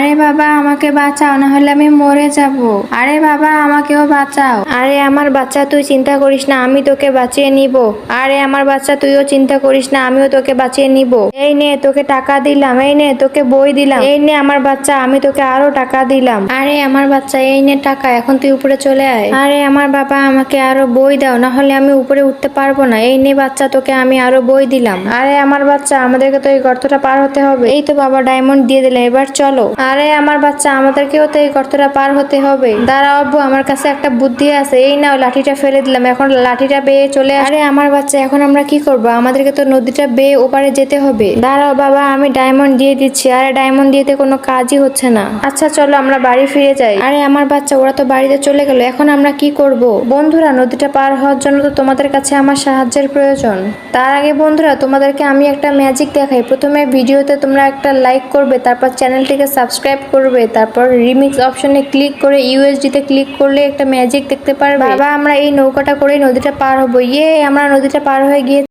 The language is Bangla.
আরে বাবা আমাকে বাঁচাও, না হলে আমি মরে যাব। আরে বাবা আমাকেও বাঁচাও। আরে আমার বাচ্চা তুই চিন্তা করিস না, আমি তোকে বাঁচিয়ে নিব। আরে আমার বাচ্চা তুইও চিন্তা করিস না, আমিও তোকে বাঁচিয়ে নিব। এই নে তোকে টাকা দিলাম, এই নে তোকে বই দিলাম, এই নে আমার বাচ্চা আমি তোকে আরো টাকা দিলাম। আরে আমার বাচ্চা এই নে টাকা, এখন তুই উপরে চলে আয়। আরে আমার বাবা আমাকে আরো বই দাও, না হলে আমি উপরে উঠতে পারবো না। এই নে বাচ্চা তোকে আমি আরো বই দিলাম। আরে আমার বাচ্চা আমাদেরকে তো এই গর্তটা পার হতে হবে। এই তো বাবা ডায়মন্ড দিয়ে দিলে, এবার চলো। আরে আমার বাচ্চা আমাদেরকেও তো এই গর্তটা পার হতে হবে। দাঁড়াও আব্বু, আমার কাছে একটা বুদ্ধি আছে। এই নাও লাঠিটা ফেলে দিলাম, এখন লাঠিটা বেয়ে চলে আরে আমার বাচ্চা এখন আমরা কি করব? আমাদেরকে তো নদীটা বেয়ে ওপারে যেতে হবে। দাঁড়াও বাবা আমি ডায়মন্ড দিয়ে দিচ্ছি। আরে ডায়মন্ড দিতে কোনো কাজই হচ্ছে না। আচ্ছা চলো আমরা বাড়ি ফিরে যাই। আরে আমার বাচ্চা ওরা তো বাড়িতে চলে গেল, এখন আমরা কি করব? বন্ধুরা নদীটা পার হওয়ার জন্য তো তোমাদের কাছে আমার সাহায্যের প্রয়োজন। তার আগে বন্ধুরা তোমাদেরকে আমি একটা ম্যাজিক দেখাই। প্রথমে ভিডিওতে তোমরা একটা লাইক করবে, তারপর চ্যানেলটিকে সাবস্ক্রাইব করবে, তারপর রিমিক্স অপশনে ক্লিক করে ইউএসডি তে ক্লিক করলে একটা ম্যাজিক দেখতে পারবে। বাবা আমরা এই নৌকাটা করে নদীটা পার হবো। ইয়ে আমরা নদীটা পার হয়ে গিয়ে